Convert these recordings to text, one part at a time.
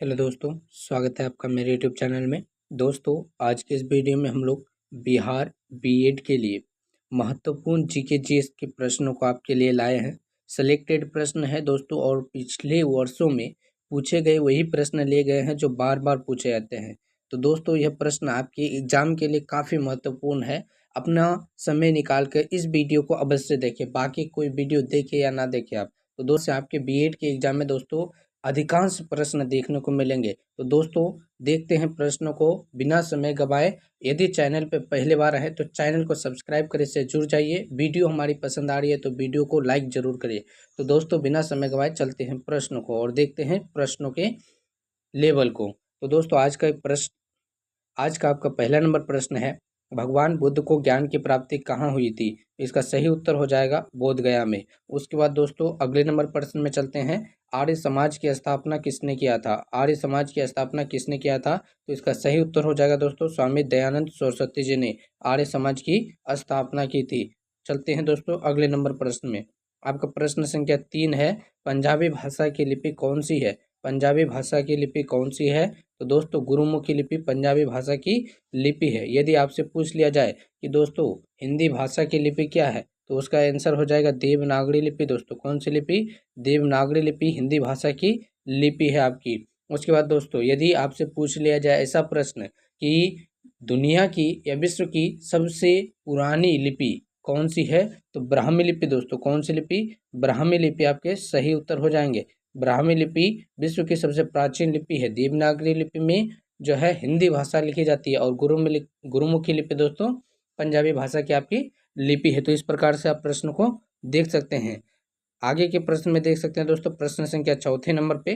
Hello दोस्तों, स्वागत है आपका मेरे यूट्यूब चैनल में। दोस्तों, आज के इस वीडियो में हम लोग बिहार बीएड के लिए महत्वपूर्ण जीके जीएस के प्रश्नों को आपके लिए लाए हैं। सेलेक्टेड प्रश्न है दोस्तों, और पिछले वर्षों में पूछे गए वही प्रश्न लिए गए हैं जो बार बार पूछे जाते हैं। तो दोस्तों, यह प्रश्न आपके एग्जाम के लिए काफ़ी महत्वपूर्ण है। अपना समय निकाल कर इस वीडियो को अवश्य देखें, बाकी कोई वीडियो देखे या ना देखे आप। तो दोस्तों, आपके बीएड के एग्जाम में दोस्तों अधिकांश प्रश्न देखने को मिलेंगे। तो दोस्तों, देखते हैं प्रश्नों को बिना समय गवाए। यदि चैनल पर पहली बार है तो चैनल को सब्सक्राइब करें, से जुड़ जाइए। वीडियो हमारी पसंद आ रही है तो वीडियो को लाइक जरूर करिए। तो दोस्तों, बिना समय गवाए चलते हैं प्रश्नों को और देखते हैं प्रश्नों के लेवल को। तो दोस्तों, आज का आपका पहला नंबर प्रश्न है, भगवान बुद्ध को ज्ञान की प्राप्ति कहाँ हुई थी? इसका सही उत्तर हो जाएगा बोध गया में। उसके बाद दोस्तों, अगले नंबर प्रश्न में चलते हैं, आर्य समाज की स्थापना किसने किया था? आर्य समाज की स्थापना किसने किया था? तो इसका सही उत्तर हो जाएगा दोस्तों, स्वामी दयानंद सरस्वती जी ने आर्य समाज की स्थापना की थी। चलते हैं दोस्तों अगले नंबर प्रश्न में। आपका प्रश्न संख्या 3 है, पंजाबी भाषा की लिपि कौन सी है? पंजाबी भाषा की लिपि कौन सी है? तो दोस्तों, गुरुमुखी लिपि पंजाबी भाषा की लिपि है। यदि आपसे पूछ लिया जाए कि दोस्तों हिंदी भाषा की लिपि क्या है, तो उसका आंसर हो जाएगा देवनागरी लिपि। दोस्तों, कौन सी लिपि? देवनागरी लिपि हिंदी भाषा की लिपि है आपकी। उसके बाद दोस्तों, यदि आपसे पूछ लिया जाए ऐसा प्रश्न कि दुनिया की या विश्व की सबसे पुरानी लिपि कौन सी है, तो ब्राह्मी लिपि। दोस्तों, कौन सी लिपि? ब्राह्मी लिपि आपके सही उत्तर हो जाएंगे। ब्राह्मी लिपि विश्व की सबसे प्राचीन लिपि है। देवनागरी लिपि में जो है हिंदी भाषा लिखी जाती है, और गुरुमुखी लिपि दोस्तों पंजाबी भाषा की आपकी लिपि है। तो इस प्रकार से आप प्रश्न को देख सकते हैं। आगे के प्रश्न में देख सकते हैं दोस्तों, प्रश्न संख्या चौथे नंबर पे,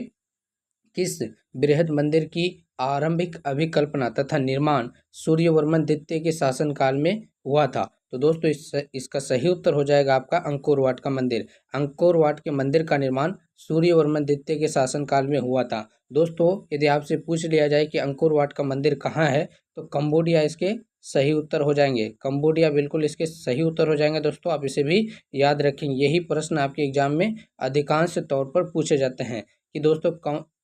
किस बृहद मंदिर की आरंभिक अभिकल्पना तथा निर्माण सूर्यवर्मन द्वितीय के शासनकाल में हुआ था? तो दोस्तों, इसका सही उत्तर हो जाएगा आपका अंकोर वाट का मंदिर। अंकोर वाट के मंदिर का निर्माण सूर्यवर्मन द्वितीय के शासनकाल में हुआ था। दोस्तों, यदि आपसे पूछ लिया जाए कि अंकोर वाट का मंदिर कहाँ है, तो कंबोडिया इसके सही उत्तर हो जाएंगे। कंबोडिया बिल्कुल इसके सही उत्तर हो जाएंगे। दोस्तों, आप इसे भी याद रखेंगे। यही प्रश्न आपके एग्जाम में अधिकांश तौर पर पूछे जाते हैं कि दोस्तों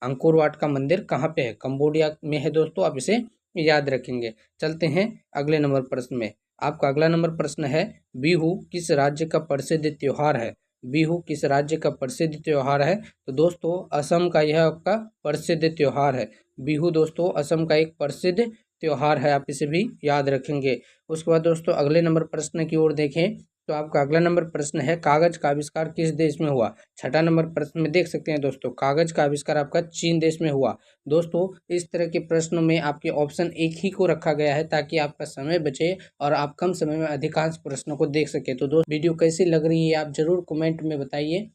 अंकोर वाट का मंदिर कहाँ पे है? कंबोडिया में है। दोस्तों, आप इसे याद रखेंगे। चलते हैं अगले नंबर प्रश्न में। आपका अगला नंबर प्रश्न है, बिहू किस राज्य का प्रसिद्ध त्योहार है? बिहू किस राज्य का प्रसिद्ध त्योहार है? तो दोस्तों, असम का यह आपका प्रसिद्ध त्योहार है। बिहू दोस्तों असम का एक प्रसिद्ध त्योहार है, आप इसे भी याद रखेंगे। उसके बाद दोस्तों, अगले नंबर प्रश्न की ओर देखें तो आपका अगला नंबर प्रश्न है, कागज का आविष्कार किस देश में हुआ? छठा नंबर प्रश्न में देख सकते हैं दोस्तों, कागज का आविष्कार आपका चीन देश में हुआ। दोस्तों, इस तरह के प्रश्नों में आपके ऑप्शन एक ही को रखा गया है ताकि आपका समय बचे और आप कम समय में अधिकांश प्रश्नों को देख सके। तो दोस्त, वीडियो कैसी लग रही है आप जरूर कमेंट में बताइए,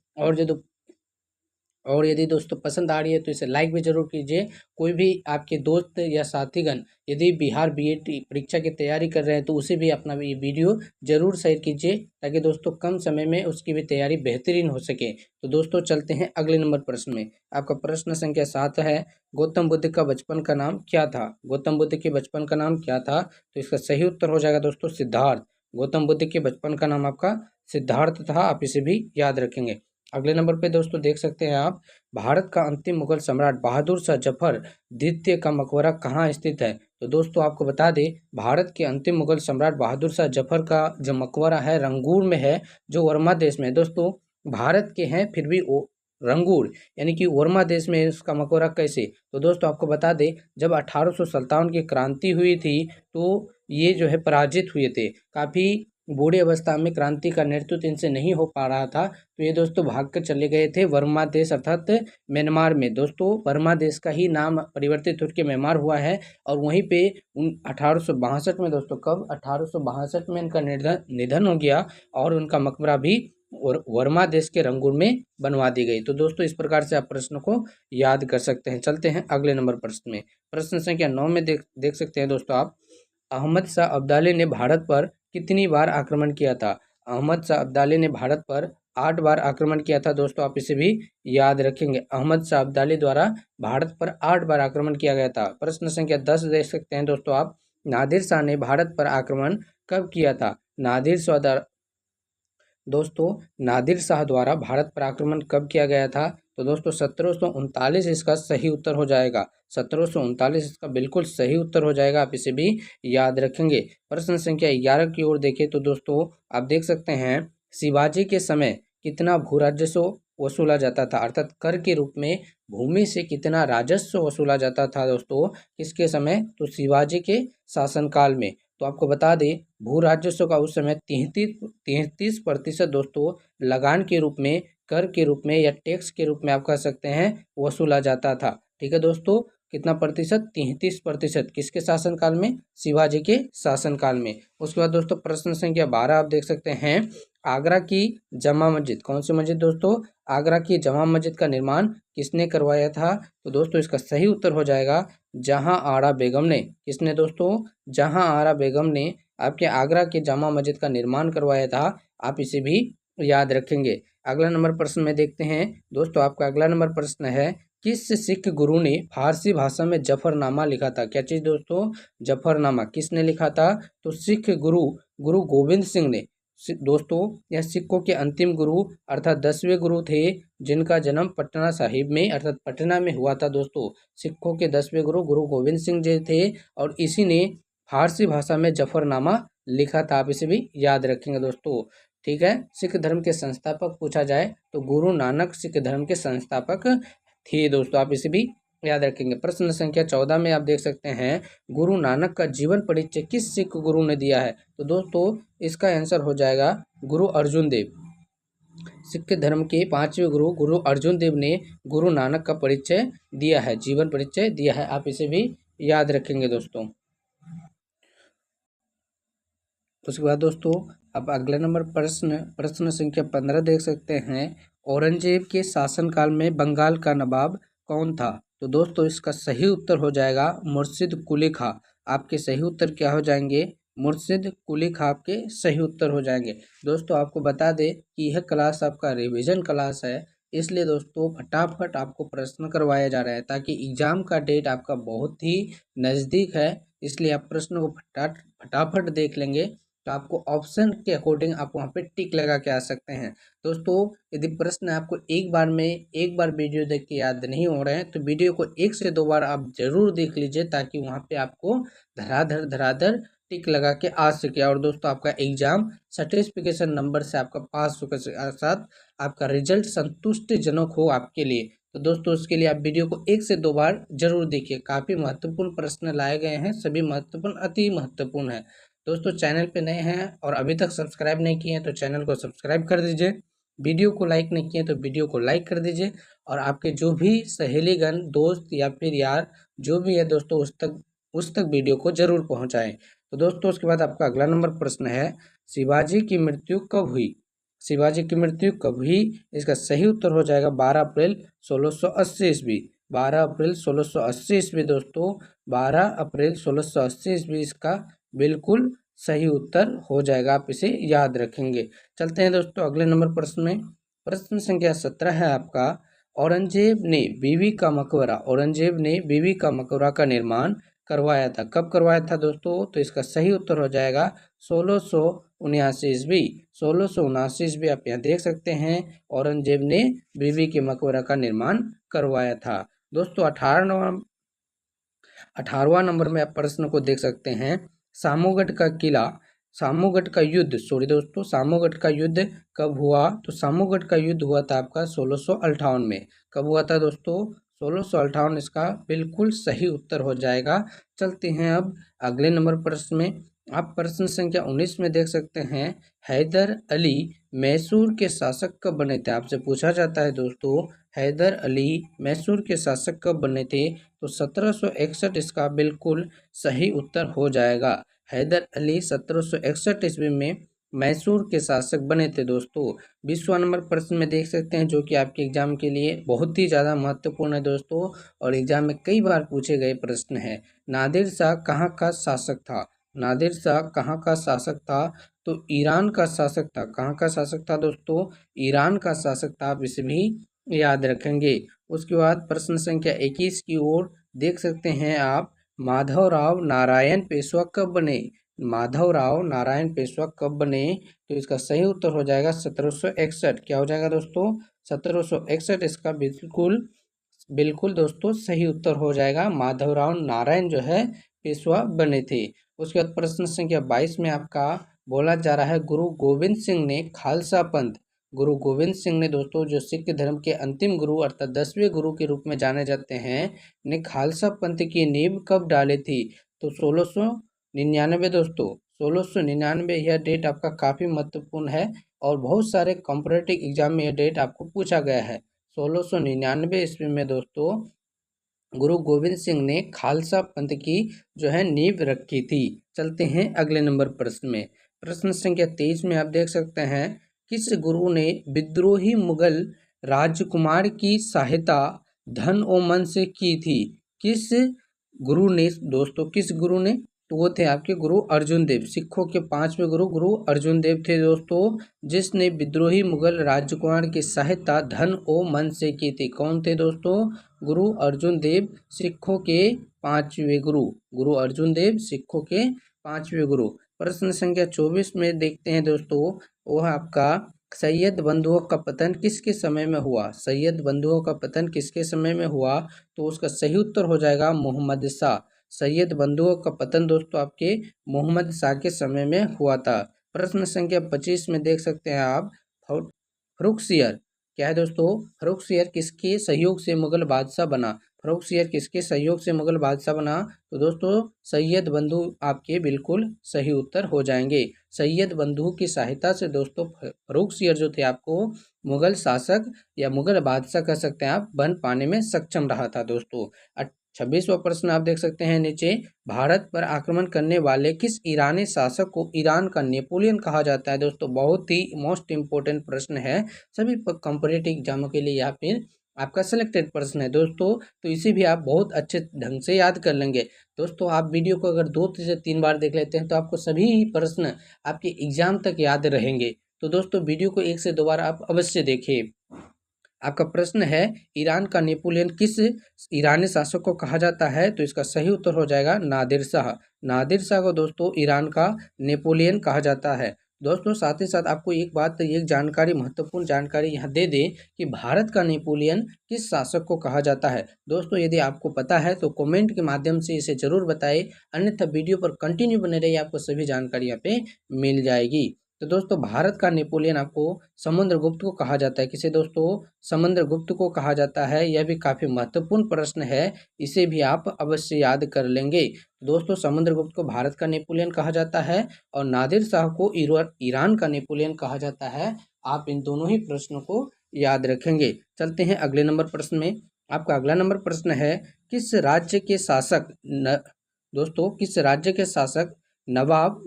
और यदि दोस्तों पसंद आ रही है तो इसे लाइक भी जरूर कीजिए। कोई भी आपके दोस्त या साथीगण यदि बिहार बीएड परीक्षा की तैयारी कर रहे हैं तो उसे भी अपना ये वीडियो जरूर शेयर कीजिए, ताकि दोस्तों कम समय में उसकी भी तैयारी बेहतरीन हो सके। तो दोस्तों, चलते हैं अगले नंबर प्रश्न में। आपका प्रश्न संख्या 7 है, गौतम बुद्ध का बचपन का नाम क्या था? गौतम बुद्ध के बचपन का नाम क्या था? तो इसका सही उत्तर हो जाएगा दोस्तों सिद्धार्थ। गौतम बुद्ध के बचपन का नाम आपका सिद्धार्थ था, आप इसे भी याद रखेंगे। अगले नंबर पे दोस्तों देख सकते हैं आप, भारत का अंतिम मुगल सम्राट बहादुर शाह जफर द्वितीय का मकबरा कहाँ स्थित है? तो दोस्तों, आपको बता दें, भारत के अंतिम मुगल सम्राट बहादुर शाह जफर का जो मकबरा है रंगूर में है, जो वर्मा देश में है। दोस्तों, भारत के हैं फिर भी वो रंगूर यानी कि वर्मा देश में इसका मकबरा कैसे? तो दोस्तों, आपको बता दें, जब 1857 की क्रांति हुई थी तो ये जो है पराजित हुए थे। काफ़ी बूढ़ी अवस्था में क्रांति का नेतृत्व इनसे नहीं हो पा रहा था, तो ये दोस्तों भाग कर चले गए थे वर्मा देश अर्थात म्यांमार में। दोस्तों, वर्मा देश का ही नाम परिवर्तित होकर म्यांमार हुआ है, और वहीं पे 1862 में दोस्तों, कब? 1862 में इनका निधन हो गया, और उनका मकबरा भी वर्मा देश के रंगूर में बनवा दी गई। तो दोस्तों, इस प्रकार से आप प्रश्न को याद कर सकते हैं। चलते हैं अगले नंबर प्रश्न में। प्रश्न संख्या 9 में देख सकते हैं दोस्तों आप, अहमद शाह अब्दाली ने भारत पर कितनी बार आक्रमण किया था? अहमद शाह अब्दाली ने भारत पर 8 बार आक्रमण किया था। दोस्तों, आप इसे भी याद रखेंगे। अहमद शाह अब्दाली द्वारा भारत पर 8 बार आक्रमण किया गया था। प्रश्न संख्या 10 देख सकते हैं दोस्तों आप, नादिर शाह ने भारत पर आक्रमण कब किया था? दोस्तों, नादिर शाह द्वारा भारत पर आक्रमण कब किया गया था? तो दोस्तों 1739 इसका सही उत्तर हो जाएगा। 1739 इसका बिल्कुल सही उत्तर हो जाएगा, आप इसे भी याद रखेंगे। प्रश्न संख्या 11 की ओर देखें तो दोस्तों आप देख सकते हैं, शिवाजी के समय कितना भू राजस्व वसूला जाता था, अर्थात कर के रूप में भूमि से कितना राजस्व वसूला जाता था दोस्तों, किसके समय, तो शिवाजी के शासनकाल में। तो आपको बता दें, भू राजस्व का उस समय 33% दोस्तों लगान के रूप में, कर के रूप में या टैक्स के रूप में आप कह सकते हैं वसूला जाता था। ठीक है दोस्तों, कितना प्रतिशत, 33%, किसके शासनकाल में, शिवाजी के शासनकाल में। उसके बाद दोस्तों प्रश्न संख्या 12 आप देख सकते हैं, आगरा की जमा मस्जिद, कौन सी मस्जिद दोस्तों, आगरा की जमा मस्जिद का निर्माण किसने करवाया था, तो दोस्तों इसका सही उत्तर हो जाएगा जहां आरा बेगम ने। किसने दोस्तों, जहां आरा बेगम ने आपके आगरा के जामा मस्जिद का निर्माण करवाया था, आप इसे भी याद रखेंगे। अगला नंबर प्रश्न में देखते हैं दोस्तों, आपका अगला नंबर प्रश्न है, किस सिख गुरु ने फारसी भाषा में जफरनामा लिखा था। क्या चीज दोस्तों, जफरनामा किसने लिखा था, तो सिख गुरु गुरु गोविंद सिंह ने। दोस्तों यह सिखों के अंतिम गुरु अर्थात 10वें गुरु थे, जिनका जन्म पटना साहिब में अर्थात पटना में हुआ था। दोस्तों सिखों के 10वें गुरु गुरु गोविंद सिंह जी थे, और इसी ने फारसी भाषा में जफरनामा लिखा था, आप इसे भी याद रखेंगे दोस्तों। ठीक है, सिख धर्म के संस्थापक पूछा जाए तो गुरु नानक सिख धर्म के संस्थापक थे दोस्तों, आप इसे भी याद रखेंगे। प्रश्न संख्या 14 में आप देख सकते हैं, गुरु नानक का जीवन परिचय किस सिख गुरु ने दिया है, तो दोस्तों इसका आंसर हो जाएगा गुरु अर्जुन देव। सिख धर्म के 5वें गुरु गुरु अर्जुन देव ने गुरु नानक का परिचय दिया है, जीवन परिचय दिया है, आप इसे भी याद रखेंगे दोस्तों। उसके बाद दोस्तों अब अगला नंबर प्रश्न संख्या 15 देख सकते हैं, औरंगजेब के शासनकाल में बंगाल का नवाब कौन था, तो दोस्तों इसका सही उत्तर हो जाएगा मुर्शिद कुली खां। आपके सही उत्तर क्या हो जाएंगे, मुर्शिद कुली खां आपके सही उत्तर हो जाएंगे। दोस्तों आपको बता दें कि यह क्लास आपका रिवीजन क्लास है, इसलिए दोस्तों फटाफट आपको प्रश्न करवाया जा रहा है, ताकि एग्जाम का डेट आपका बहुत ही नज़दीक है, इसलिए आप प्रश्न को फटाफट देख लेंगे तो आपको ऑप्शन के अकॉर्डिंग आप वहाँ पे टिक लगा के आ सकते हैं। दोस्तों यदि प्रश्न आपको एक बार वीडियो देख के याद नहीं हो रहे हैं, तो वीडियो को 1 से 2 बार आप जरूर देख लीजिए, ताकि वहाँ पे आपको धराधर टिक लगा के आ सके, और दोस्तों आपका एग्जाम सर्टिफिकेशन नंबर से आपका पास होकर साथ आपका रिजल्ट संतुष्टिजनक हो आपके लिए। तो दोस्तों उसके लिए आप वीडियो को 1 से 2 बार जरूर देखिए, काफ़ी महत्वपूर्ण प्रश्न लाए गए हैं, सभी महत्वपूर्ण, अति महत्वपूर्ण है। दोस्तों चैनल पे नए हैं और अभी तक सब्सक्राइब नहीं किए हैं तो चैनल को सब्सक्राइब कर दीजिए, वीडियो को लाइक नहीं किए तो वीडियो को लाइक कर दीजिए, और आपके जो भी सहेलीगण, दोस्त या फिर यार जो भी है दोस्तों उस तक वीडियो को जरूर पहुंचाएं। तो दोस्तों उसके बाद आपका अगला नंबर प्रश्न है, शिवाजी की मृत्यु कब हुई, शिवाजी की मृत्यु कब हुई, इसका सही उत्तर हो जाएगा 12 अप्रैल 1680 ईस्वी। 12 अप्रैल 1680 ईस्वी दोस्तों, 12 अप्रैल 1680 ईस्वी इसका बिल्कुल सही उत्तर हो जाएगा, आप इसे याद रखेंगे। चलते हैं दोस्तों अगले नंबर प्रश्न में। प्रश्न संख्या 17 है आपका, औरंगजेब ने बीवी का मकबरा का निर्माण करवाया था, कब करवाया था दोस्तों, तो इसका सही उत्तर हो जाएगा 1679 ईस्वी। 1679 ईस्वी आप यहाँ देख सकते हैं, औरंगजेब ने बीवी के मकबरा का निर्माण करवाया था। दोस्तों 18वां नंबर में आप प्रश्न को देख सकते हैं, सामूगढ़ का युद्ध कब हुआ, तो सामूगढ़ का युद्ध हुआ था आपका 1658 में। कब हुआ था दोस्तों, 1658, इसका बिल्कुल सही उत्तर हो जाएगा। चलते हैं अब अगले नंबर प्रश्न में। आप प्रश्न संख्या 19 में देख सकते हैं, हैदर अली मैसूर के शासक कब बने थे, आपसे पूछा जाता है दोस्तों हैदर अली मैसूर के शासक कब बने थे, तो 1761 इसका बिल्कुल सही उत्तर हो जाएगा। हैदर अली 1761 ईस्वी में मैसूर के शासक बने थे दोस्तों। 20वां नंबर प्रश्न में देख सकते हैं, जो कि आपके एग्जाम के लिए बहुत ही ज़्यादा महत्वपूर्ण है दोस्तों, और एग्जाम में कई बार पूछे गए प्रश्न है, नादिर शाह कहाँ का शासक था, नादिर शाह कहाँ का शासक था, तो ईरान का शासक था। कहाँ का शासक था दोस्तों, ईरान का शासक था, आप इसे भी याद रखेंगे। उसके बाद प्रश्न संख्या 21 की ओर देख सकते हैं आप, माधवराव नारायण पेशवा कब बने, माधवराव नारायण पेशवा कब बने, तो इसका सही उत्तर हो जाएगा 1761। क्या हो जाएगा दोस्तों, 1761 इसका बिल्कुल बिल्कुल दोस्तों सही उत्तर हो जाएगा। माधवराव नारायण जो है पेशवा बने थे। उसके बाद प्रश्न संख्या 22 में आपका बोला जा रहा है, गुरु गोविंद सिंह ने खालसा पंथ, गुरु गोविंद सिंह ने दोस्तों जो सिख धर्म के अंतिम गुरु अर्थात 10वें गुरु के रूप में जाने जाते हैं, ने खालसा पंथ की नींव कब डाली थी? तो 1699 दोस्तों, 1699 यह डेट आपका काफ़ी महत्वपूर्ण है और बहुत सारे कॉम्पिटिटिव एग्जाम में यह डेट आपको पूछा गया है। 1699 ईस्वी में दोस्तों गुरु गोविंद सिंह ने खालसा पंथ की जो है नींव रखी थी। चलते हैं अगले नंबर प्रश्न में। प्रश्न संख्या 23 में आप देख सकते हैं, किस गुरु ने विद्रोही मुगल राजकुमार की सहायता धन और मन से की थी? किस गुरु ने दोस्तों, किस गुरु ने? तो वो थे आपके गुरु अर्जुन देव। सिखों के 5वें गुरु गुरु अर्जुन देव थे दोस्तों, जिसने विद्रोही मुगल राजकुमार की सहायता धन और मन से की थी। कौन थे दोस्तों? गुरु अर्जुन देव, सिखों के 5वें गुरु। गुरु अर्जुन देव सिखों के 5वें गुरु। प्रश्न संख्या 24 में देखते हैं दोस्तों, वह आपका सैयद बंधुओं का पतन किसके समय में हुआ? सैयद बंधुओं का पतन किसके समय में हुआ? तो उसका सही उत्तर हो जाएगा मोहम्मद शाह। सैयद बंधुओं का पतन दोस्तों आपके मोहम्मद शाह के समय में हुआ था। प्रश्न संख्या 25 में देख सकते हैं आप, फर्रुखसियर क्या है दोस्तों? फर्रुखसियर किसके सहयोग से मुगल बादशाह बना? फर्रुखसियर किसके सहयोग से मुगल बादशाह बना? तो दोस्तों सैयद बंधु आपके बिल्कुल सही उत्तर हो जाएंगे। सैयद बंधु की सहायता से दोस्तों फर्रुखसियर जो थे आपको मुगल शासक या मुगल बादशाह कह सकते हैं आप, बन पाने में सक्षम रहा था दोस्तों। 26वां प्रश्न आप देख सकते हैं नीचे, भारत पर आक्रमण करने वाले किस ईरानी शासक को ईरान का नेपोलियन कहा जाता है? दोस्तों बहुत ही मोस्ट इंपोर्टेंट प्रश्न है, सभी कॉम्पिटिटिव एग्जामों के लिए या फिर आपका सिलेक्टेड प्रश्न है दोस्तों, तो इसे भी आप बहुत अच्छे ढंग से याद कर लेंगे। दोस्तों आप वीडियो को अगर 2 से 3 बार देख लेते हैं तो आपको सभी प्रश्न आपके एग्जाम तक याद रहेंगे। तो दोस्तों वीडियो को 1 से 2 बार आप अवश्य देखिए। आपका प्रश्न है, ईरान का नेपोलियन किस ईरानी शासक को कहा जाता है? तो इसका सही उत्तर हो जाएगा नादिर शाह। नादिर शाह को दोस्तों ईरान का नेपोलियन कहा जाता है। दोस्तों साथ ही साथ आपको एक बात, एक जानकारी, महत्वपूर्ण जानकारी यहाँ दे दें कि भारत का नेपोलियन किस शासक को कहा जाता है। दोस्तों यदि आपको पता है तो कमेंट के माध्यम से इसे जरूर बताएं, अन्यथा वीडियो पर कंटिन्यू बने रहिए, आपको सभी जानकारी यहाँ पे मिल जाएगी। तो दोस्तों भारत का नेपोलियन आपको समुद्रगुप्त को कहा जाता है। किसे दोस्तों? समुद्रगुप्त को कहा जाता है। यह भी काफ़ी महत्वपूर्ण प्रश्न है, इसे भी आप अवश्य याद कर लेंगे। दोस्तों समुद्रगुप्त को भारत का नेपोलियन कहा जाता है और नादिर शाह को ईरान का नेपोलियन कहा जाता है। आप इन दोनों ही प्रश्नों को याद रखेंगे। चलते हैं अगले नंबर प्रश्न में। आपका अगला नंबर प्रश्न है, किस राज्य के शासक दोस्तों किस राज्य के शासक नवाब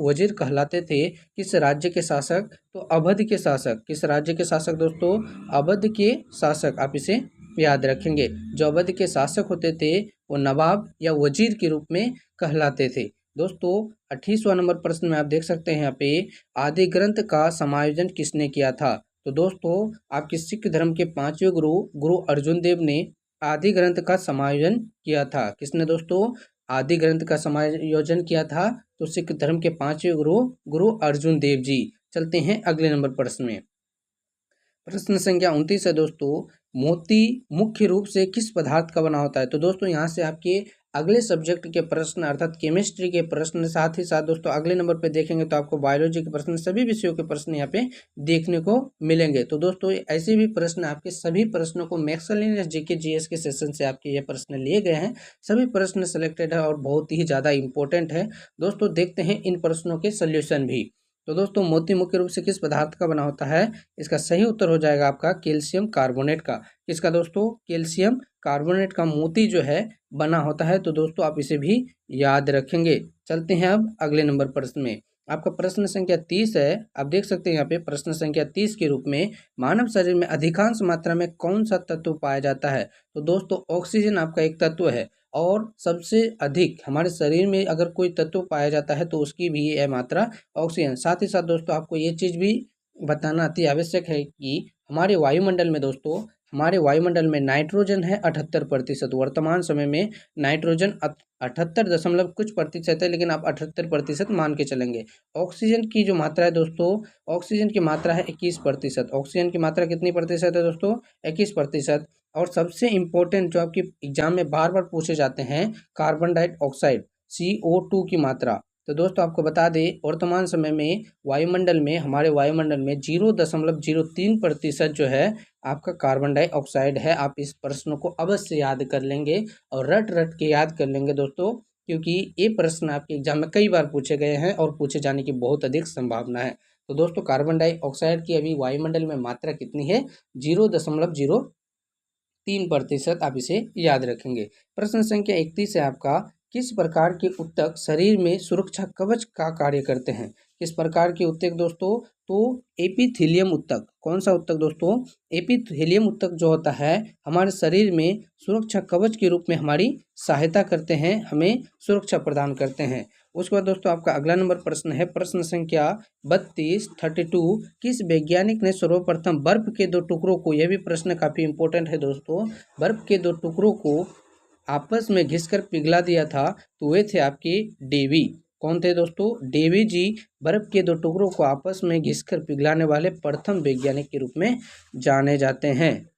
वजीर कहलाते थे? किस राज्य के शासक? तो अवध के शासक। किस राज्य के शासक दोस्तों? अवध के शासक। आप इसे याद रखेंगे। जो अवध के शासक होते थे वो नवाब या वजीर के रूप में कहलाते थे। दोस्तों 28वां नंबर प्रश्न में आप देख सकते हैं यहाँ पे, आदि ग्रंथ का समायोजन किसने किया था? तो दोस्तों आपके सिख धर्म के 5वें गुरु गुरु अर्जुन देव ने आदि ग्रंथ का समायोजन किया था। किसने दोस्तों आदि ग्रंथ का समायोजन किया था? तो सिख धर्म के 5वें गुरु गुरु अर्जुन देव जी। चलते हैं अगले नंबर प्रश्न में। प्रश्न संख्या 29 है दोस्तों, मोती मुख्य रूप से किस पदार्थ का बना होता है? तो दोस्तों यहाँ से आपके अगले सब्जेक्ट के प्रश्न अर्थात केमिस्ट्री के प्रश्न, साथ ही साथ दोस्तों अगले नंबर पे देखेंगे तो आपको बायोलॉजी के प्रश्न, सभी विषयों के प्रश्न यहाँ पे देखने को मिलेंगे। तो दोस्तों ऐसे भी प्रश्न, आपके सभी प्रश्नों को मैक्सलिनियस जीके जीएस के सेशन से आपके ये प्रश्न लिए गए हैं। सभी प्रश्न सिलेक्टेड है और बहुत ही ज़्यादा इंपॉर्टेंट है। दोस्तों देखते हैं इन प्रश्नों के सोल्यूशन भी। तो दोस्तों मोती मुख्य रूप से किस पदार्थ का बना होता है? इसका सही उत्तर हो जाएगा आपका कैल्शियम कार्बोनेट का। किसका दोस्तों? कैल्शियम कार्बोनेट का मोती जो है बना होता है। तो दोस्तों आप इसे भी याद रखेंगे। चलते हैं अब अगले नंबर प्रश्न में। आपका प्रश्न संख्या 30 है। आप देख सकते हैं यहाँ पे प्रश्न संख्या 30 के रूप में, मानव शरीर में अधिकांश मात्रा में कौन सा तत्व पाया जाता है? तो दोस्तों ऑक्सीजन आपका एक तत्व है और सबसे अधिक हमारे शरीर में अगर कोई तत्व पाया जाता है तो उसकी भी यह मात्रा ऑक्सीजन। साथ ही साथ दोस्तों आपको ये चीज़ भी बताना अति आवश्यक है कि हमारे वायुमंडल में दोस्तों हमारे वायुमंडल में नाइट्रोजन है 78%। वर्तमान समय में नाइट्रोजन 78 दशमलव कुछ प्रतिशत है, लेकिन आप 78% मान के चलेंगे। ऑक्सीजन की जो मात्रा है दोस्तों, ऑक्सीजन की मात्रा है 21%। ऑक्सीजन की मात्रा कितनी प्रतिशत है दोस्तों? 21%। और सबसे इम्पोर्टेंट जो आपकी एग्जाम में बार बार पूछे जाते हैं, कार्बन डाइऑक्साइड CO2 की मात्रा। तो दोस्तों आपको बता दें, वर्तमान समय में वायुमंडल में, हमारे वायुमंडल में 0.03% जो है आपका कार्बन डाइऑक्साइड है। आप इस प्रश्न को अवश्य याद कर लेंगे और रट रट के याद कर लेंगे दोस्तों, क्योंकि ये प्रश्न आपके एग्जाम में कई बार पूछे गए हैं और पूछे जाने की बहुत अधिक संभावना है। तो दोस्तों कार्बन डाइऑक्साइड की अभी वायुमंडल में मात्रा कितनी है? 0.03%। आप इसे याद रखेंगे। प्रश्न संख्या 31 है आपका, किस प्रकार के उत्तक शरीर में सुरक्षा कवच का कार्य करते हैं? किस प्रकार के उत्तक दोस्तों? तो एपिथेलियम उत्तक। कौन सा उत्तक दोस्तों? एपिथेलियम उत्तक जो होता है हमारे शरीर में सुरक्षा कवच के रूप में हमारी सहायता करते हैं, हमें सुरक्षा प्रदान करते हैं। उसके बाद दोस्तों आपका अगला नंबर प्रश्न है, प्रश्न संख्या 32 किस वैज्ञानिक ने सर्वप्रथम बर्फ के दो टुकड़ों को, यह भी प्रश्न काफी इंपॉर्टेंट है दोस्तों, बर्फ के दो टुकड़ों को आपस में घिसकर पिघला दिया था? तो वे थे आपके डेवी। कौन थे दोस्तों? डेवी जी बर्फ के दो टुकड़ों को आपस में घिसकर पिघलाने वाले प्रथम वैज्ञानिक के रूप में जाने जाते हैं।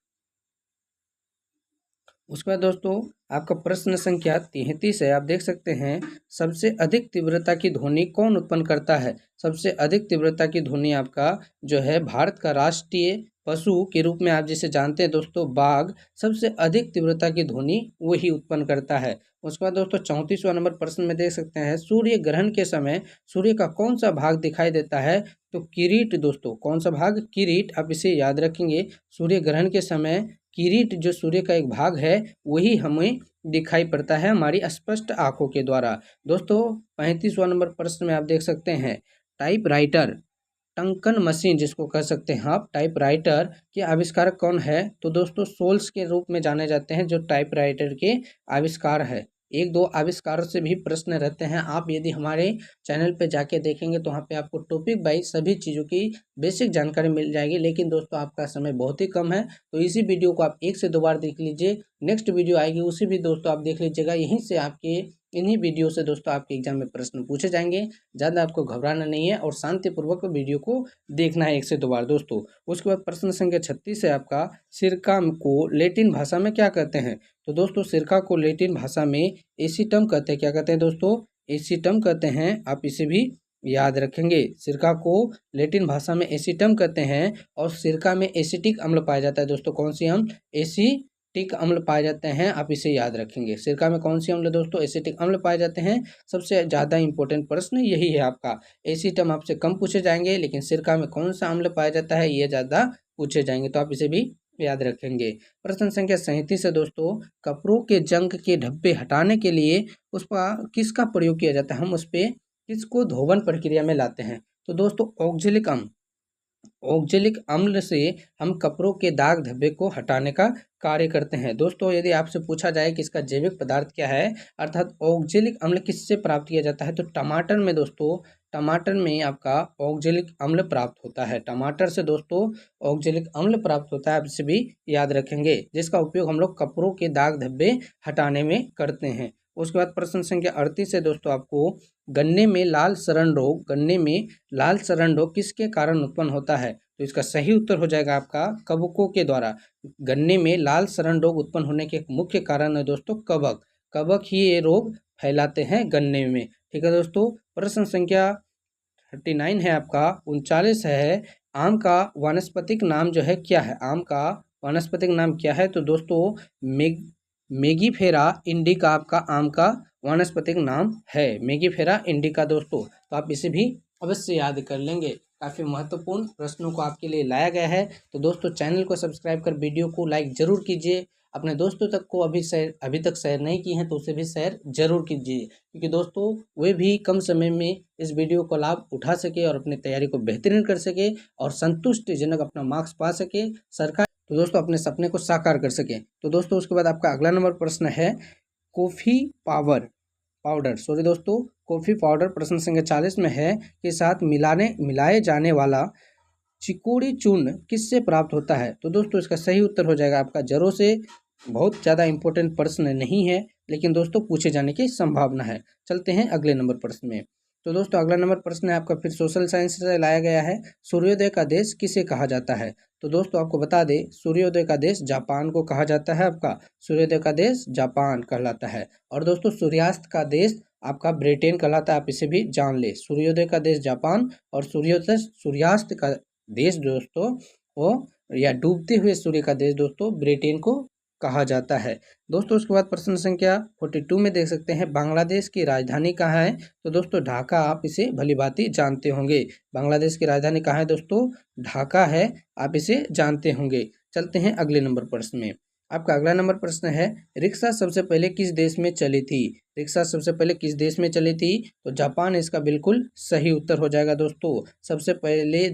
उसके बाद दोस्तों आपका प्रश्न संख्या 33 है। आप देख सकते हैं, सबसे अधिक तीव्रता की ध्वनि कौन उत्पन्न करता है? सबसे अधिक तीव्रता की ध्वनि आपका जो है भारत का राष्ट्रीय पशु के रूप में आप जिसे जानते हैं दोस्तों, बाघ, सबसे अधिक तीव्रता की ध्वनि वही उत्पन्न करता है। उसके बाद दोस्तों 34वां नंबर प्रश्न में देख सकते हैं, सूर्य ग्रहण के समय सूर्य का कौन सा भाग दिखाई देता है? तो किरीट दोस्तों। कौन सा भाग? किरीट। आप इसे याद रखेंगे। सूर्य ग्रहण के समय किरीट जो सूर्य का एक भाग है वही हमें दिखाई पड़ता है हमारी स्पष्ट आंखों के द्वारा। दोस्तों 35वां नंबर प्रश्न में आप देख सकते हैं, टाइपराइटर, टंकन मशीन जिसको कह सकते हैं आप, टाइपराइटर के आविष्कारक कौन है? तो दोस्तों सोल्स के रूप में जाने जाते हैं जो टाइपराइटर के आविष्कार है। एक दो आविष्कारों से भी प्रश्न रहते हैं। आप यदि हमारे चैनल पे जाके देखेंगे तो वहाँ पे आपको टॉपिक वाइज सभी चीज़ों की बेसिक जानकारी मिल जाएगी। लेकिन दोस्तों आपका समय बहुत ही कम है, तो इसी वीडियो को आप 1 से 2 बार देख लीजिए। नेक्स्ट वीडियो आएगी उसी भी दोस्तों आप देख लीजिएगा। यहीं से आपके इन्हीं वीडियो से दोस्तों आपके एग्जाम में प्रश्न पूछे जाएंगे। ज़्यादा आपको घबराना नहीं है और शांतिपूर्वक वीडियो को देखना है 1 से 2 बार दोस्तों। उसके बाद प्रश्न संख्या 36 है आपका, सिरका को लैटिन भाषा में क्या कहते हैं? तो दोस्तों सिरका को लैटिन भाषा में एसीटम कहते हैं। क्या कहते हैं दोस्तों? एसीटम कहते हैं। आप इसे भी याद रखेंगे। सिरका को लैटिन भाषा में एसीटम कहते हैं और सिरका में एसिटिक अम्ल पाया जाता है दोस्तों। कौन सी अम्ल? एसिटिक अम्ल पाए जाते हैं। आप इसे याद रखेंगे। सिरका में कौन सी अम्ल दोस्तों? एसिटिक अम्ल पाए जाते हैं। सबसे ज़्यादा इंपॉर्टेंट प्रश्न यही है आपका। एसीटम आपसे कम पूछे जाएंगे, लेकिन सिरका में कौन सा अम्ल पाया जाता है ये ज़्यादा पूछे जाएंगे, तो आप इसे भी याद रखेंगे। प्रश्न संख्या 37 है दोस्तों, कपड़ों के जंग के धब्बे हटाने के लिए उस पर किसका प्रयोग किया जाता है? हम उस पर किसको धोवन प्रक्रिया में लाते हैं? तो दोस्तों ऑक्जेलिक अम्ल। ऑक्जेलिक अम्ल से हम कपड़ों के दाग धब्बे को हटाने का कार्य करते हैं। दोस्तों यदि आपसे पूछा जाए कि इसका जैविक पदार्थ क्या है, अर्थात ऑक्जेलिक अम्ल किससे प्राप्त किया जाता है, तो टमाटर में दोस्तों, टमाटर में आपका ऑक्जेलिक अम्ल प्राप्त होता है। टमाटर से दोस्तों ऑक्जेलिक अम्ल प्राप्त होता है। आप इसे भी याद रखेंगे, जिसका उपयोग हम लोग कपड़ों के दाग धब्बे हटाने में करते हैं। उसके बाद प्रश्न संख्या 38 है दोस्तों आपको, गन्ने में लाल सड़न रोग, गन्ने में लाल सड़न रोग किसके कारण उत्पन्न होता है? तो इसका सही उत्तर हो जाएगा आपका कवकों के द्वारा। गन्ने में लाल सड़न रोग उत्पन्न होने के एक मुख्य कारण है दोस्तों कवक। कवक ही ये रोग फैलाते हैं गन्ने में। ठीक है दोस्तों। प्रश्न संख्या 39 है आपका, 39 है, आम का वानस्पतिक नाम जो है क्या है? आम का वानस्पतिक नाम क्या है? तो दोस्तों मेगीफेरा इंडिका आपका आम का वानस्पतिक नाम है। मेगीफेरा इंडिका दोस्तों, तो आप इसे भी अवश्य याद कर लेंगे। काफ़ी महत्वपूर्ण प्रश्नों को आपके लिए लाया गया है। तो दोस्तों चैनल को सब्सक्राइब कर वीडियो को लाइक जरूर कीजिए। अपने दोस्तों तक को अभी तक शेयर नहीं की हैं तो उसे भी शेयर जरूर कीजिए, क्योंकि दोस्तों वे भी कम समय में इस वीडियो का लाभ उठा सके और अपनी तैयारी को बेहतरीन कर सके और संतुष्टिजनक अपना मार्क्स पा सके, सरकार तो दोस्तों अपने सपने को साकार कर सके। तो दोस्तों उसके बाद आपका अगला नंबर प्रश्न है, कॉफ़ी पाउडर कॉफ़ी पाउडर प्रश्न संख्या 40 में है के साथ मिलाए जाने वाला चिकोड़ी चूर्ण किससे प्राप्त होता है? तो दोस्तों इसका सही उत्तर हो जाएगा आपका जरों से। बहुत ज़्यादा इंपॉर्टेंट प्रश्न नहीं है, लेकिन दोस्तों पूछे जाने की संभावना है। चलते हैं अगले नंबर प्रश्न में। तो दोस्तों अगला नंबर प्रश्न है आपका फिर सोशल साइंस से लाया गया है। सूर्योदय का देश किसे कहा जाता है? तो दोस्तों आपको बता दें, सूर्योदय का देश जापान को कहा जाता है। आपका सूर्योदय का देश जापान कहलाता है। और दोस्तों सूर्यास्त का देश आपका ब्रिटेन कहलाता है। आप इसे भी जान ले, सूर्योदय का देश जापान और सूर्यास्त का देश दोस्तों वो या डूबते हुए सूर्य का देश दोस्तों ब्रिटेन को कहा जाता है। दोस्तों उसके बाद प्रश्न संख्या 42 में देख सकते हैं, बांग्लादेश की राजधानी कहाँ है? तो दोस्तों ढाका, आप इसे भलीभांति जानते होंगे। बांग्लादेश की राजधानी कहाँ है दोस्तों? ढाका है, आप इसे जानते होंगे। चलते हैं अगले नंबर प्रश्न में। आपका अगला नंबर प्रश्न है, रिक्शा सबसे पहले किस देश में चली थी? रिक्शा सबसे पहले किस देश में चली थी? तो जापान इसका बिल्कुल सही उत्तर हो जाएगा दोस्तों। सबसे पहले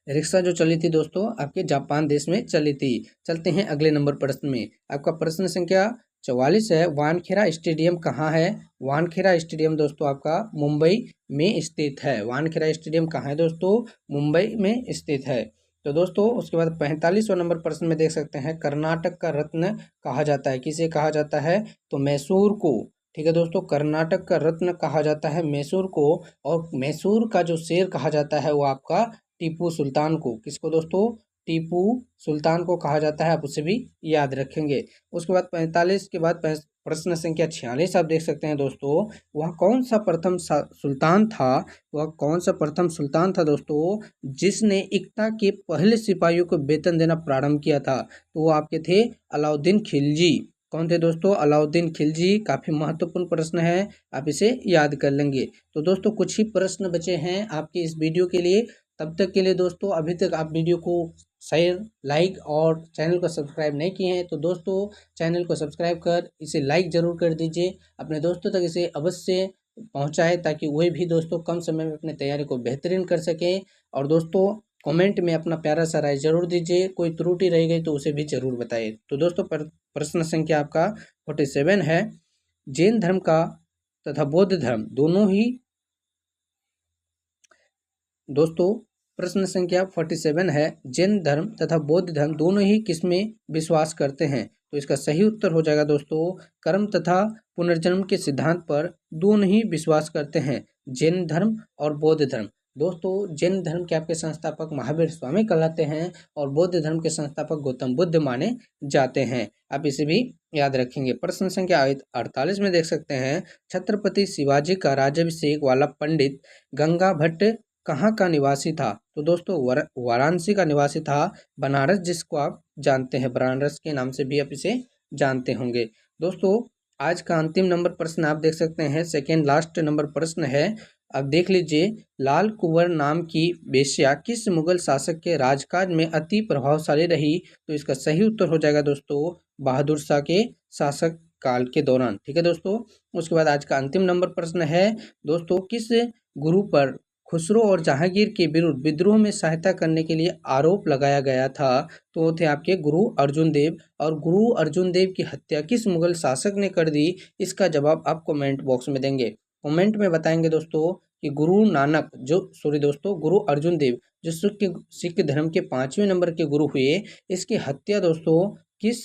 रिक्शा जो चली थी दोस्तों आपके जापान देश में चली थी। चलते हैं अगले नंबर प्रश्न में। आपका प्रश्न संख्या 44 है, वानखेड़ा स्टेडियम कहाँ है? वानखेड़ा स्टेडियम दोस्तों आपका मुंबई में स्थित है। वानखेड़ा स्टेडियम कहाँ है दोस्तों? मुंबई में स्थित है। तो दोस्तों उसके बाद 45वां नंबर प्रश्न में देख सकते हैं, कर्नाटक का रत्न कहा जाता है, किसे कहा जाता है? तो मैसूर को। ठीक है दोस्तों, कर्नाटक का रत्न कहा जाता है मैसूर को। और मैसूर का जो शेर कहा जाता है वो आपका टीपू सुल्तान को। किसको दोस्तों? टीपू सुल्तान को कहा जाता है। आप उसे भी याद रखेंगे। उसके बाद 45 के बाद प्रश्न संख्या 46 आप देख सकते हैं दोस्तों, वह कौन सा प्रथम सुल्तान था? वह कौन सा प्रथम सुल्तान था दोस्तों जिसने इक्ता के पहले सिपाहियों को वेतन देना प्रारंभ किया था? तो वो आपके थे अलाउद्दीन खिलजी। कौन थे दोस्तों? अलाउद्दीन खिलजी। काफ़ी महत्वपूर्ण प्रश्न है, आप इसे याद कर लेंगे। तो दोस्तों कुछ ही प्रश्न बचे हैं आपके इस वीडियो के लिए। तब तक के लिए दोस्तों, अभी तक आप वीडियो को शेयर, लाइक और चैनल को सब्सक्राइब नहीं किए हैं तो दोस्तों चैनल को सब्सक्राइब कर इसे लाइक ज़रूर कर दीजिए। अपने दोस्तों तक इसे अवश्य पहुंचाएं ताकि वह भी दोस्तों कम समय में अपनी तैयारी को बेहतरीन कर सकें। और दोस्तों कमेंट में अपना प्यारा सा राय जरूर दीजिए, कोई त्रुटि रह गई तो उसे भी जरूर बताइए। तो दोस्तों प्रश्न संख्या आपका 47 है, जैन धर्म का तथा बौद्ध धर्म दोनों ही दोस्तों प्रश्न संख्या 47 है, जैन धर्म तथा बौद्ध धर्म दोनों ही किसमें विश्वास करते हैं? तो इसका सही उत्तर हो जाएगा दोस्तों, कर्म तथा पुनर्जन्म के सिद्धांत पर दोनों ही विश्वास करते हैं, जैन धर्म और बौद्ध धर्म। दोस्तों जैन धर्म के आपके संस्थापक महावीर स्वामी कहलाते हैं और बौद्ध धर्म के संस्थापक गौतम बुद्ध माने जाते हैं। आप इसे भी याद रखेंगे। प्रश्न संख्या 48 में देख सकते हैं, छत्रपति शिवाजी का राज्याभिषेक वाला पंडित गंगा भट्ट कहाँ का निवासी था? तो दोस्तों वाराणसी का निवासी था। बनारस जिसको आप जानते हैं, बनारस के नाम से भी आप इसे जानते होंगे। दोस्तों आज का अंतिम नंबर प्रश्न आप देख सकते हैं, सेकेंड लास्ट नंबर प्रश्न है। अब देख लीजिए, लाल कुंवर नाम की वेश्या किस मुगल शासक के राजकाज में अति प्रभावशाली रही? तो इसका सही उत्तर हो जाएगा दोस्तों, बहादुर शाह के शासक काल के दौरान। ठीक है दोस्तों। उसके बाद आज का अंतिम नंबर प्रश्न है दोस्तों, किस गुरु पर खुसरो और जहांगीर के विरुद्ध विद्रोह में सहायता करने के लिए आरोप लगाया गया था? तो वो थे आपके गुरु अर्जुन देव। और गुरु अर्जुन देव की हत्या किस मुगल शासक ने कर दी? इसका जवाब आप कमेंट बॉक्स में देंगे। कमेंट में बताएंगे दोस्तों कि गुरु नानक गुरु अर्जुन देव जो सिख धर्म के 5वें नंबर के गुरु हुए, इसकी हत्या दोस्तों किस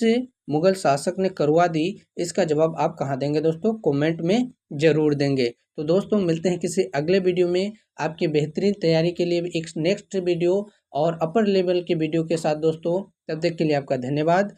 मुगल शासक ने करवा दी? इसका जवाब आप कहाँ देंगे दोस्तों? कमेंट में जरूर देंगे। तो दोस्तों मिलते हैं किसी अगले वीडियो में आपकी बेहतरीन तैयारी के लिए एक नेक्स्ट वीडियो और अपर लेवल के वीडियो के साथ दोस्तों। तब तक के लिए आपका धन्यवाद।